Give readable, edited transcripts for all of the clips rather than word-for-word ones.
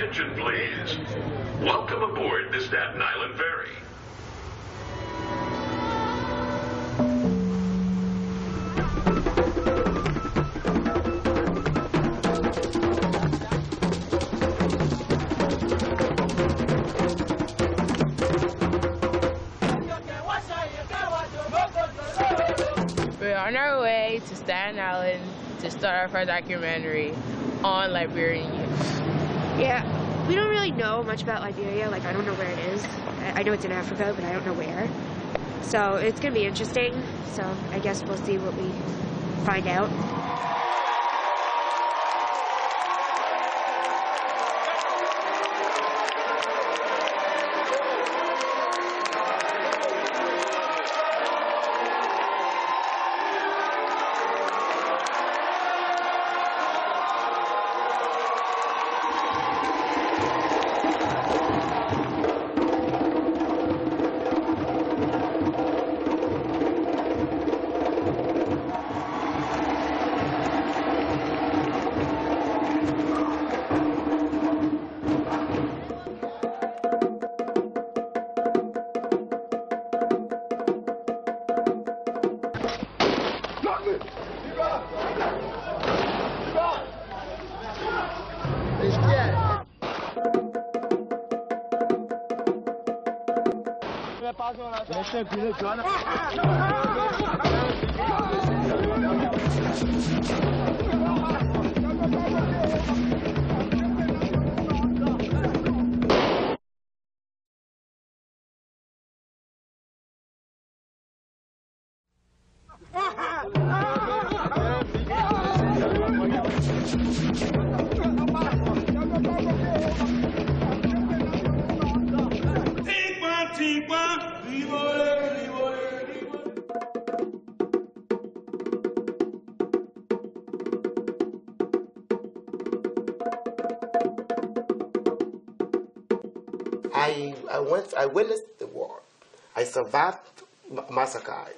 Attention, please. Welcome aboard the Staten Island Ferry. We're on our way to Staten Island to start our first documentary on Liberian youth. Yeah, we don't really know much about Liberia. Like, I don't know where it is. I know it's in Africa, but I don't know where. So it's going to be interesting. So I guess we'll see what we find out. I witnessed the war. I survived massacre.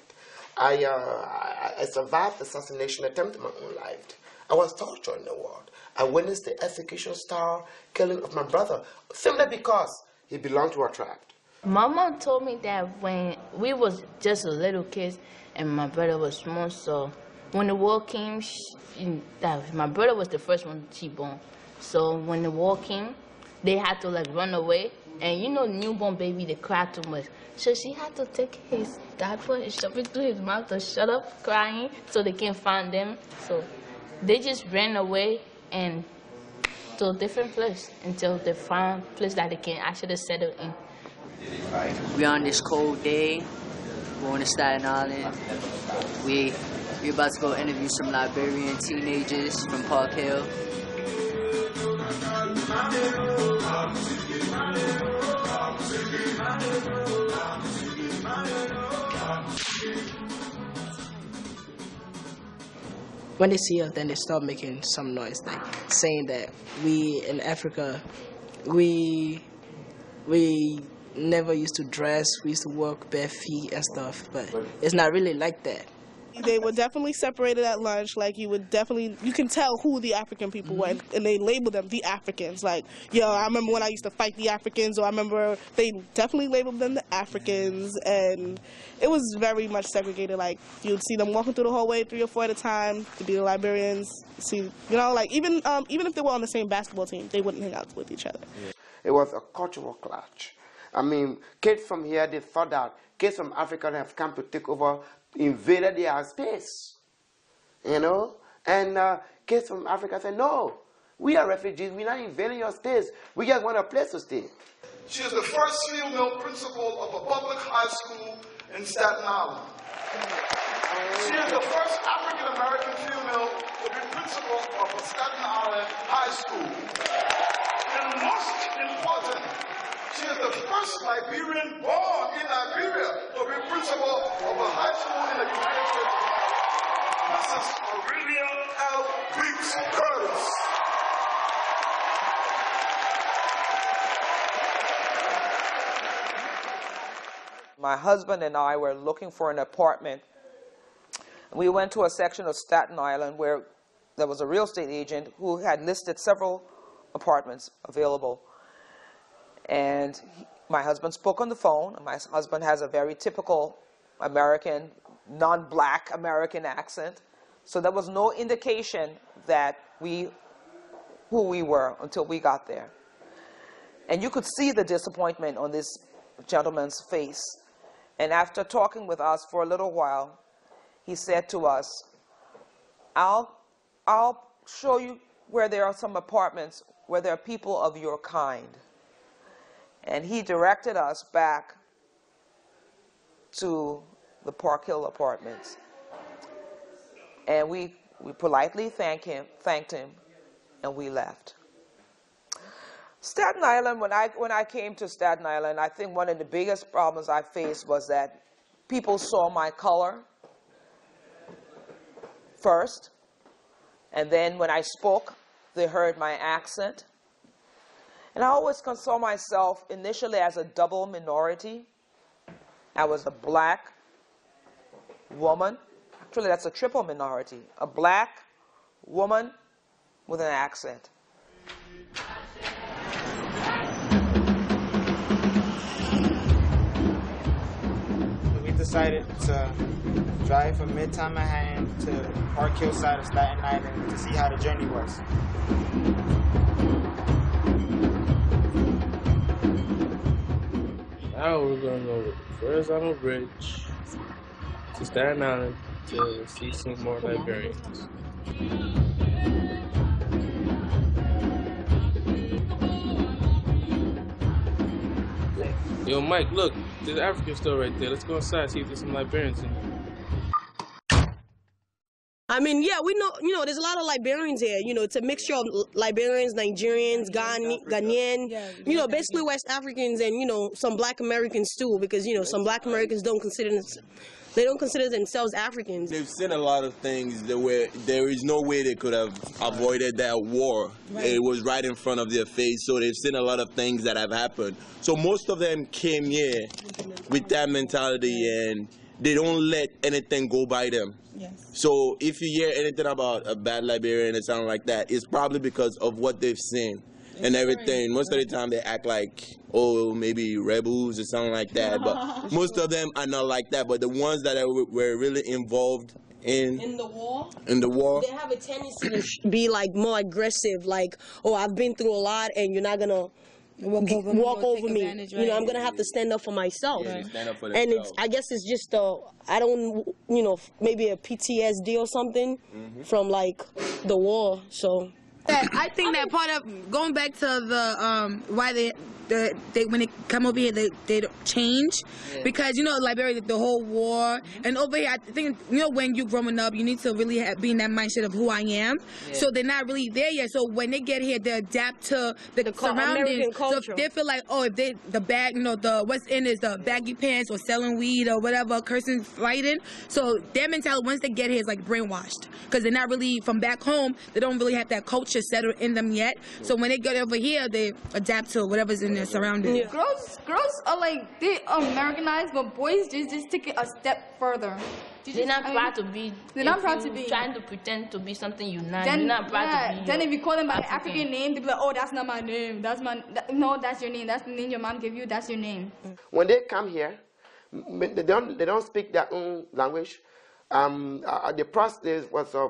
I survived assassination attempt in my own life. I was tortured in the war. I witnessed the execution style killing of my brother simply because he belonged to a tribe. My mom told me that when we was just a little kids and my brother was small, so when the war came, my brother was the first one she born. So when the war came, they had to like run away. And you know, newborn baby, they cry too much. So she had to take his diaper and shove it through his mouth to shut up crying so they can find them. So they just ran away and to a different place until they found a place that they can actually settle in. We're on this cold day, going to Staten Island. We're about to go interview some Liberian teenagers from Park Hill. When they see us, then they start making some noise, like saying that we in Africa, we never used to dress, we used to walk bare feet and stuff, but it's not really like that. They were definitely separated at lunch. Like you can tell who the African people were, and they labeled them the Africans. Like, yo, I remember when I used to fight the Africans, or I remember they definitely labeled them the Africans, and it was very much segregated. Like you'd see them walking through the hallway 3 or 4 at a time to be the Liberians. See, you know, like even if they were on the same basketball team, they wouldn't hang out with each other. It was a cultural clash. I mean, kids from here, they thought that kids from Africa have come to take over, invaded their space, you know? And kids from Africa said, no, we are refugees, we're not invading your space, we just want a place to stay. She is the first female principal of a public high school in Staten Island. She is the first African-American female to be principal of a Staten Island high school. And most important, she is the first Liberian born in Liberia to be principal of a high school in the United States. Mrs. Aurelia L. Weeks Curtis. My husband and I were looking for an apartment. We went to a section of Staten Island where there was a real estate agent who had listed several apartments available. And my husband spoke on the phone. My husband has a very typical American, non-black American accent. So there was no indication that who we were until we got there. And you could see the disappointment on this gentleman's face. And after talking with us for a little while, he said to us, I'll show you where there are some apartments where there are people of your kind. And he directed us back to the Park Hill apartments. And we politely thanked him, and we left. Staten Island, when I came to Staten Island, I think one of the biggest problems I faced was that people saw my color first, and then when I spoke, they heard my accent. And I always saw myself initially as a double minority. I was a black woman. Actually, that's a triple minority. A black woman with an accent. We decided to drive from Midtown Manhattan to Park Hill side of Staten Island to see how the journey was. Now we're going to go to the Verrazano Bridge to Staten Island to see some more Liberians. Yo, Mike, look, there's an African store right there. Let's go inside, see if there's some Liberians in there. I mean, yeah, we know, there's a lot of Liberians here. It's a mixture of Liberians, Nigerians, Ghanaian, basically West Africans and, some black Americans too, because, some black Americans don't consider themselves Africans. They've seen a lot of things where there is no way they could have avoided that war. Right. It was right in front of their face, so they've seen a lot of things that have happened. So most of them came here with that mentality, and they don't let anything go by them. Yes. So if you hear anything about a bad Liberian or something like that, it's probably because of what they've seen and everything. Most of the time they act like, oh, maybe rebels or something like that. But most of them are not like that. But the ones that were really involved in the war, they have a tendency to be like more aggressive. Like, oh, I've been through a lot, and you're not gonna walk over me. Right? I'm gonna have to stand up for myself. Yeah, stand up for and I guess it's just maybe a PTSD or something from like the war. So I think that part of going back to the why they when they come over here they don't change because Liberia, the whole war, and over here I think when you're growing up you need to really be in that mindset of who I am. So they're not really there yet. So when they get here they adapt to the surroundings. So if they feel like if the bag the what's in is the baggy pants or selling weed or whatever, cursing, fighting. So their mentality once they get here is like brainwashed because they're not really from back home. They don't really have that culture settled in them yet. So when they get over here they adapt to whatever's in their surroundings. Yeah. Girls are like they Americanized, but boys just take it a step further. They're not proud to be. They're not proud to be trying to pretend to be something you're not. Then, you're not proud to be. Then if you call them by an African name, they be like, "Oh, that's not my name. No, that's your name. That's the name your mom gave you. That's your name." When they come here, they don't speak their own language. The process was a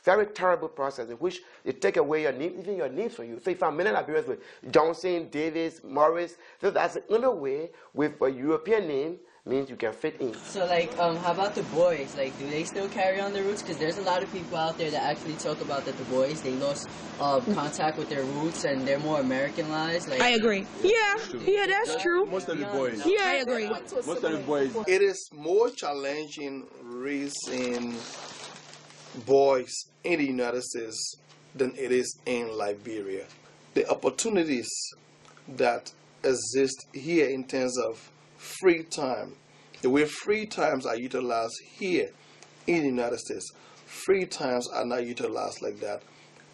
very terrible process in which they take away your name, even your names from you. So if I'm many Liberians with Johnson, Davis, Morris, so that's another way with a European name means you can fit in. So like, how about the boys? Like, do they still carry on their roots? Because there's a lot of people out there that actually talk about that the boys, they lost contact with their roots and they're more Americanized. Like, I agree. Yeah, that's true. Most of the boys. Yeah, I agree. Most of the boys. It is more challenging raising boys in the United States than it is in Liberia. The opportunities that exist here in terms of free time, the way free times are utilized here in the United States, free times are not utilized like that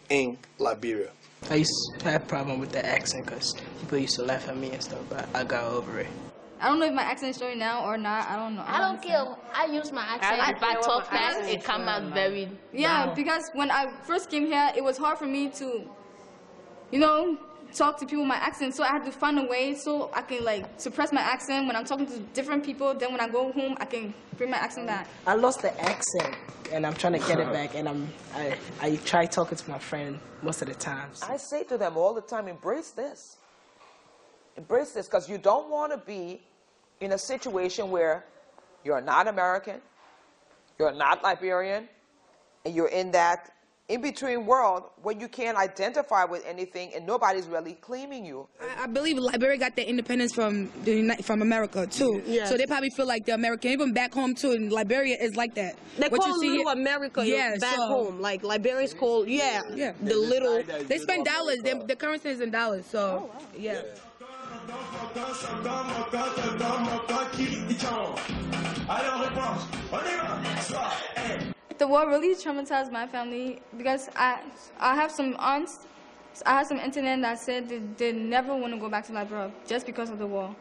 in Liberia. I used to have a problem with the accent because people used to laugh at me and stuff, but I got over it. I don't know if my accent is showing now or not. I don't know. I don't care. I use my accent. If I talk fast, it comes out very. Yeah, because when I first came here, it was hard for me to you know, talk to people with my accent. So I had to find a way so I can like suppress my accent when I'm talking to different people. Then when I go home, I can bring my accent back. I lost the accent, and I'm trying to get it back. And I try talking to my friend most of the times. I say to them all the time, embrace this. Embrace this, because you don't want to be in a situation where you're not American, you're not Liberian, and you're in that in-between world where you can't identify with anything and nobody's really claiming you. I believe Liberia got their independence from America too. Yeah. So they probably feel like they're American. Even back home too, and Liberia is like that. They What call you see Little here- America Yeah, back so- home. Like Liberians call, the little. They spend dollars. The currency is in dollars. So yeah. The war really traumatized my family because I have some aunts, I have some internet that said they never want to go back to Liberia just because of the war.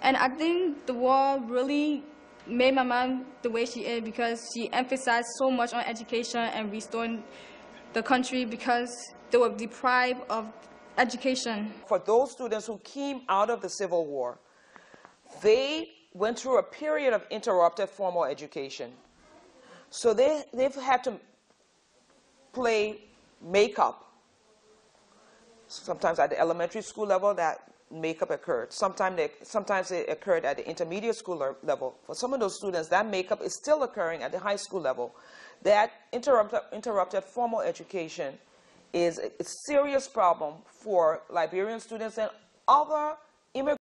And I think the war really made my mom the way she is because she emphasized so much on education and restoring the country because they were deprived of education. For those students who came out of the Civil War, they went through a period of interrupted formal education. So they've had to play makeup. Sometimes at the elementary school level, that makeup occurred. Sometimes it occurred at the intermediate school level. For some of those students, that makeup is still occurring at the high school level. That interrupted formal education is a serious problem for Liberian students and other immigrants.